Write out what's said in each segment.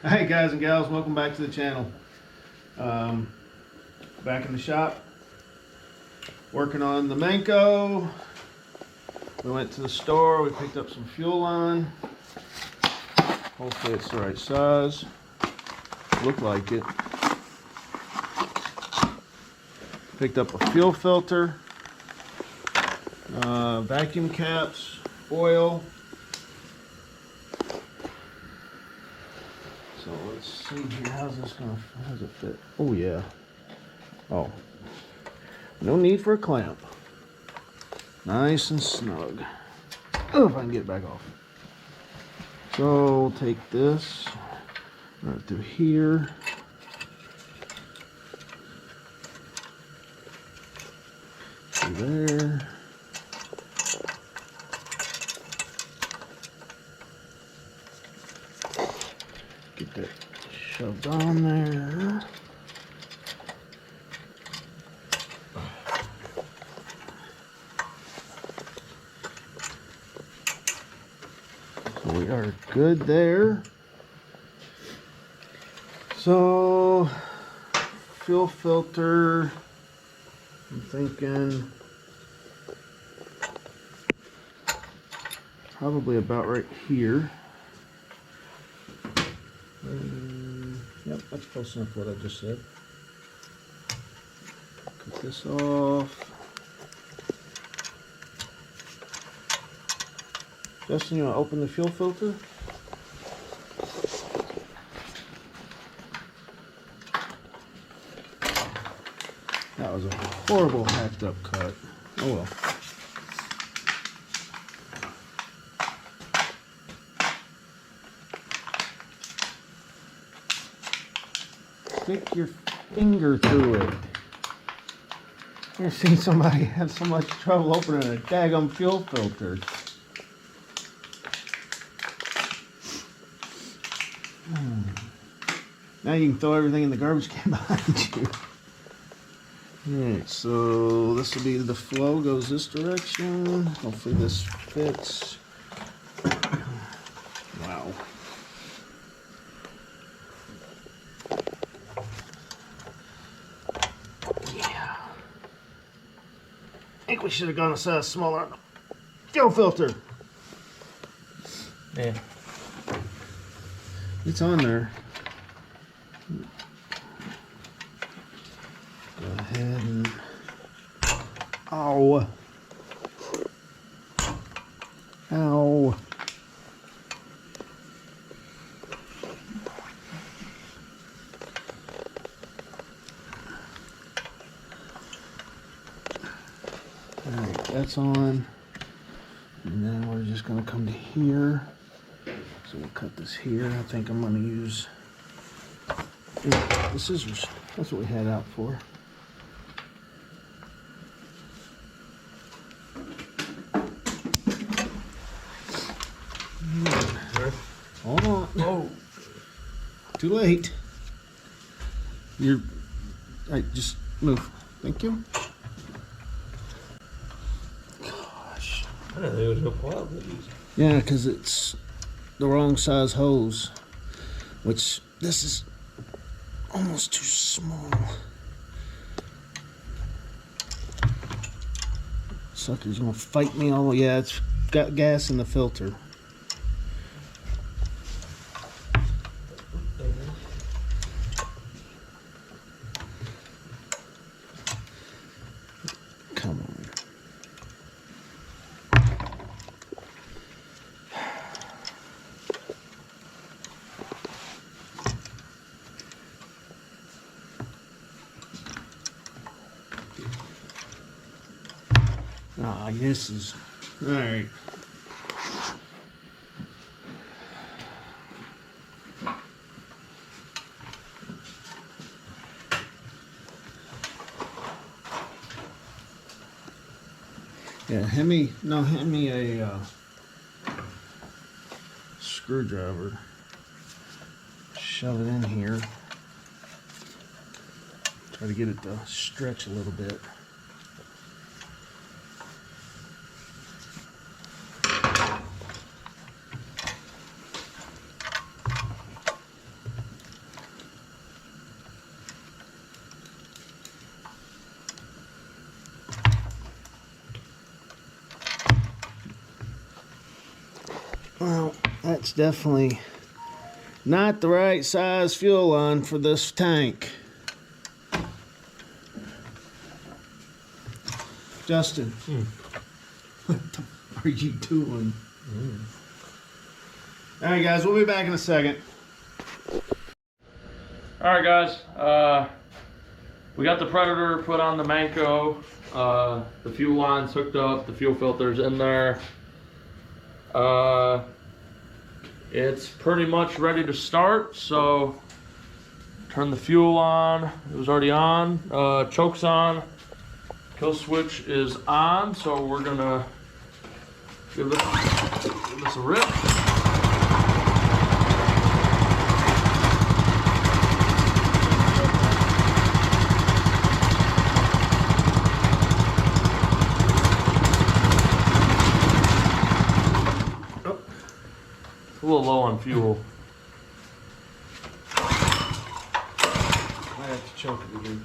Hey guys and gals, welcome back to the channel. Back in the shop, working on the Manco. We went to the store, we picked up some fuel line. Hopefully it's the right size. Looked like it. Picked up a fuel filter, vacuum caps, oil. So let's see here, how's it fit? Oh yeah. Oh, no need for a clamp. Nice and snug. Oh, if I can get it back off. So we'll take this right through here. Through there. Get that shoved on there. So we are good there. So fuel filter, I'm thinking probably about right here. Yep, that's close enough what I just said. Cut this off. Justin, you want to open the fuel filter? That was a horrible hacked up cut. Oh well. Stick your finger through it. I've never seen somebody have so much trouble opening a daggum fuel filter. Now you can throw everything in the garbage can behind you. Alright, so this will be the flow, goes this direction. Hopefully this fits. Wow. Yeah. I think we should have gone a size smaller on the fuel filter. Yeah. It's on there. Go ahead and... Ow. Ow. Alright, that's on. And then we're just going to come to here. So we'll cut this here. I think I'm going to use the scissors. That's what we had out for. Hold on. Oh, too late. You're. Alright, just move. Thank you. Gosh. I didn't think it was no problem with these. Yeah, because it's the wrong size hose, which this is almost too small. Sucker's gonna fight me all. Yeah, it's got gas in the filter. Come on. Ah, this is all right. Yeah, hand me a screwdriver. Shove it in here. Try to get it to stretch a little bit. Well, that's definitely not the right size fuel line for this tank. Justin, what the f- are you doing? All right, guys, we'll be back in a second. All right, guys. We got the Predator put on the Manco. The fuel line's hooked up. The fuel filter's in there. It's pretty much ready to start. So turn the fuel on. It was already on. Choke's on. Kill switch is on. So we're gonna give this a rip. A little low on fuel. I have to choke it again.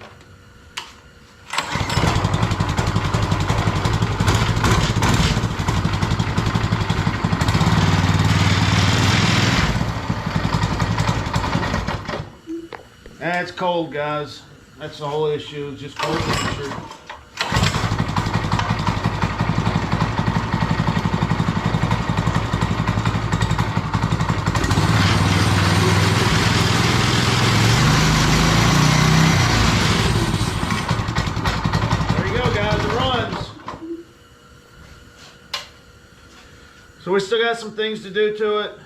That's cold, guys. That's the whole issue. It's just cold temperature. So we still got some things to do to it.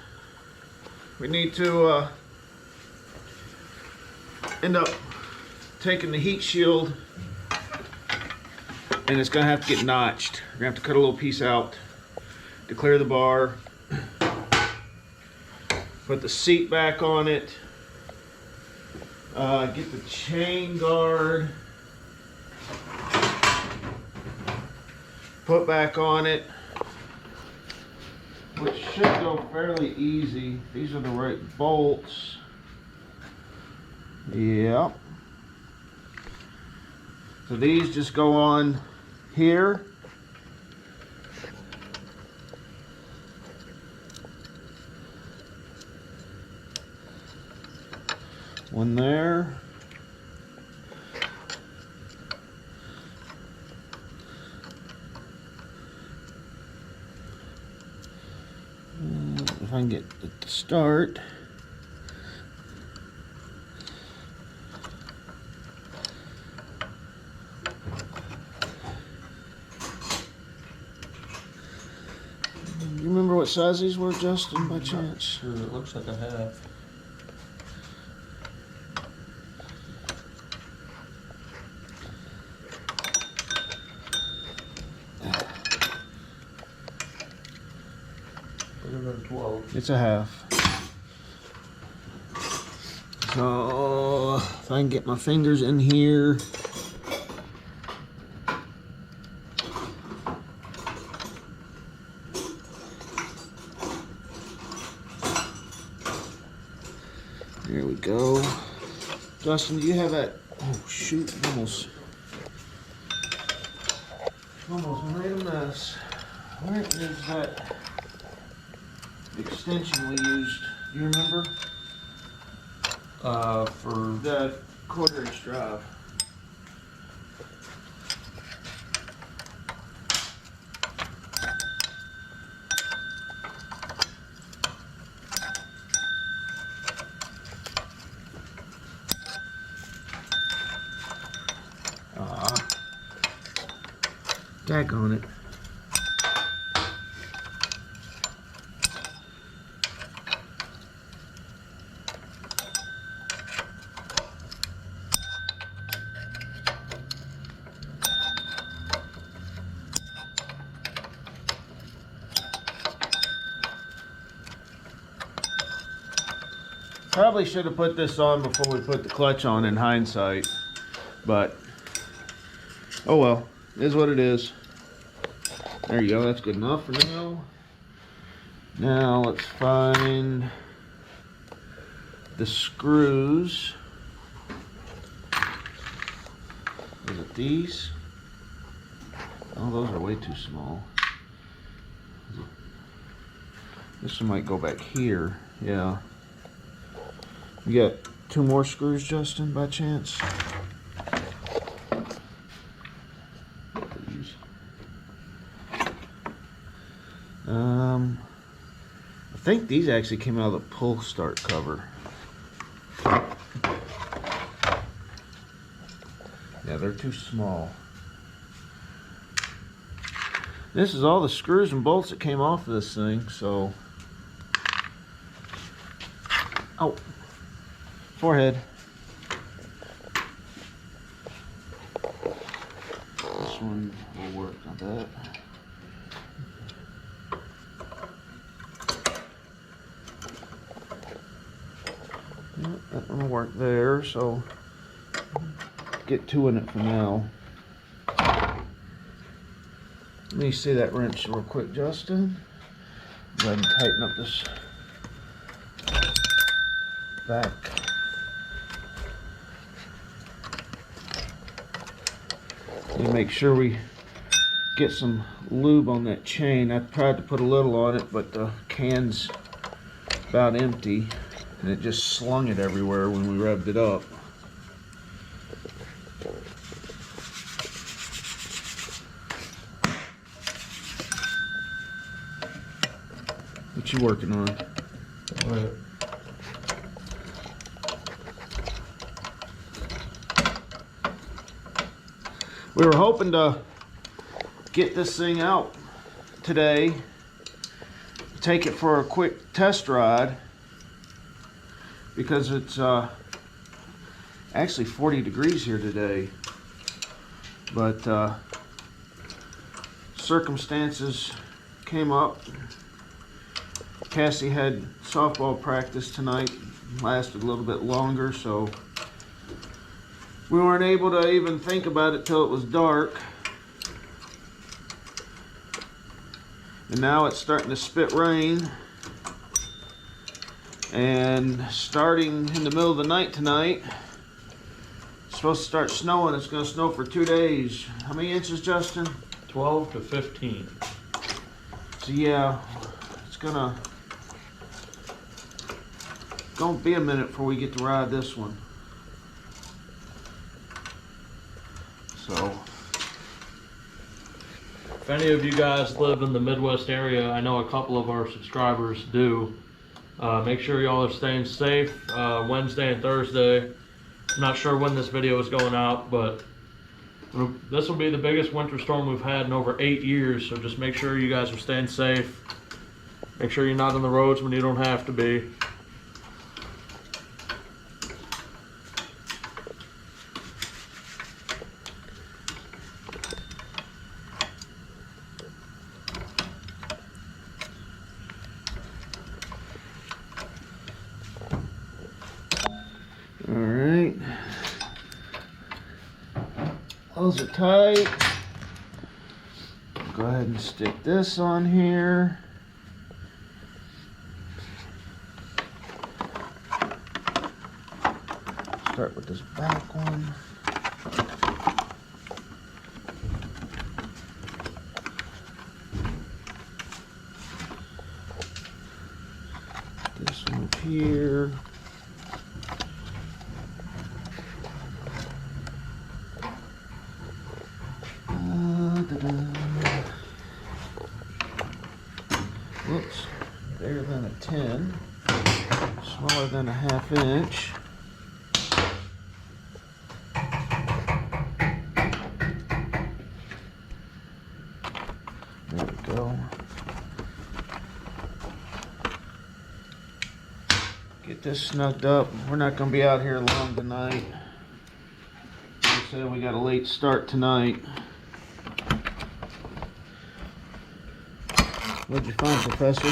We need to end up taking the heat shield, and it's gonna have to get notched. We're gonna have to cut a little piece out to clear the bar, put the seat back on it, get the chain guard put back on it, which should go fairly easy. These are the right bolts. Yep. So these just go on here. One there. If I can get it to start. You remember what size these were, Justin, by chance? Sure, it looks like a half. Bigger than 12. It's a half. So if I can get my fingers in here. There we go. Justin, do you have that? Oh shoot, almost made a mess. Where is that extension we used? Do you remember? For The quarter-inch drive. Daggone it. Probably should have put this on before we put the clutch on in hindsight, but oh well, it is what it is. There you go, that's good enough for now. Now let's find the screws. Is it these? Oh, those are way too small. This one might go back here. Yeah. You got 2 more screws, Justin, by chance? I think these actually came out of the pull start cover. Yeah, they're too small. This is all the screws and bolts that came off of this thing, so. Oh, forehead. This one will work on that. Yep, that one will work there, so get 2 in it for now. Let me see that wrench real quick, Justin. Go ahead and tighten up this back. And make sure we get some lube on that chain. I tried to put a little on it, but the can's about empty. And it just slung it everywhere when we revved it up. What you working on? Right. We were hoping to get this thing out today, take it for a quick test ride, because it's actually 40 degrees here today, but circumstances came up. Cassie had softball practice tonight, lasted a little bit longer, so we weren't able to even think about it till it was dark. And now it's starting to spit rain. And starting in the middle of the night tonight, it's supposed to start snowing. It's going to snow for 2 days. How many inches, Justin? 12 to 15. So yeah, it's gonna be a minute before we get to ride this one. So If any of you guys live in the Midwest area, I know a couple of our subscribers do. Make sure y'all are staying safe Wednesday and Thursday. I'm not sure when this video is going out, but this will be the biggest winter storm we've had in over 8 years, so just make sure you guys are staying safe. Make sure you're not on the roads when you don't have to be. alright. Those are tight. Go ahead and stick this on here. Start with this back one. This one up here. Whoops, bigger than a 10, smaller than a 1/2 inch. There we go. Get this snugged up. We're not going to be out here long tonight. Like I said, we got a late start tonight. What'd you find, Professor?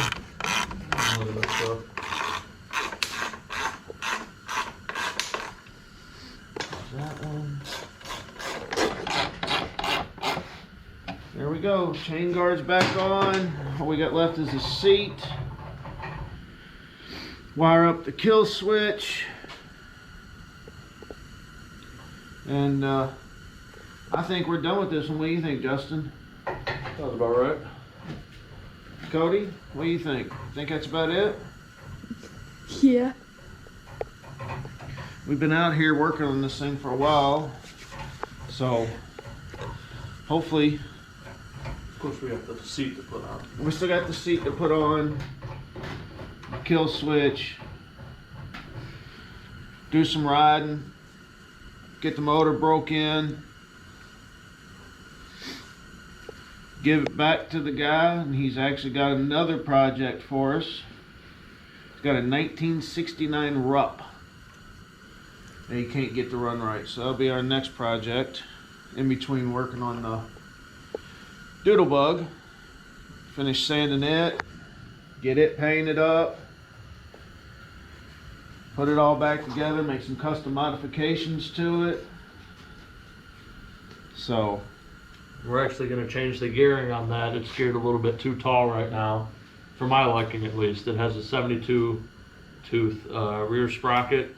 That one. There we go. Chain guard's back on. All we got left is the seat. Wire up the kill switch. And I think we're done with this one. What do you think, Justin? Sounds about right. Cody, what do you think? Think that's about it? Yeah. We've been out here working on this thing for a while, so hopefully. Of course, we have the seat to put on. We still got the seat to put on, kill switch, do some riding, get the motor broke in, give it back to the guy, and he's actually got another project for us. He's got a 1969 Rupp that he can't get to run right, so that'll be our next project in between working on the Doodlebug. Finish sanding it, get it painted up, put it all back together, make some custom modifications to it. So We're actually going to change the gearing on that. It's geared a little bit too tall right now, for my liking at least. It has a 72 tooth rear sprocket.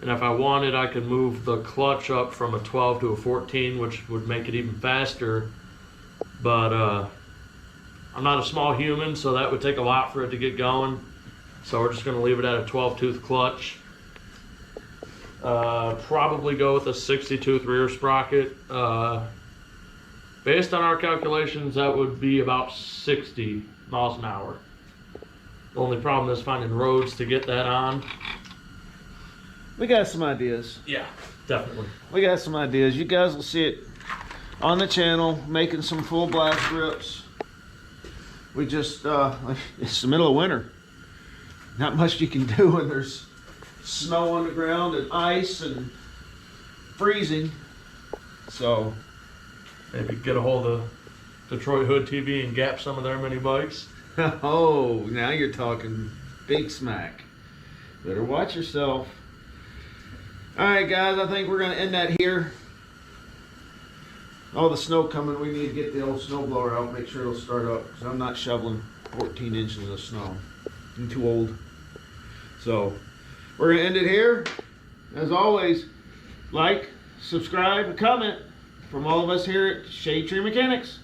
And if I wanted, I could move the clutch up from a 12 to a 14, which would make it even faster. But I'm not a small human, so that would take a lot for it to get going. So we're just going to leave it at a 12 tooth clutch. Probably go with a 60 tooth rear sprocket. Based on our calculations, that would be about 60 miles an hour. The only problem is finding roads to get that on. we got some ideas. Yeah, definitely. We got some ideas. You guys will see it on the channel, making some full blast grips. We just, it's the middle of winter. Not much you can do when there's snow on the ground and ice and freezing. So Maybe get a hold of Detroit Hood TV and gap some of their mini bikes. oh, now you're talking big smack. Better watch yourself. All right, guys, I think we're going to end that here. All the snow coming, we need to get the old snow blower out, make sure it'll start up, because I'm not shoveling 14 inches of snow. I'm too old. So we're going to end it here. As always, like, subscribe, and comment from all of us here at Shade Tree Mechanics.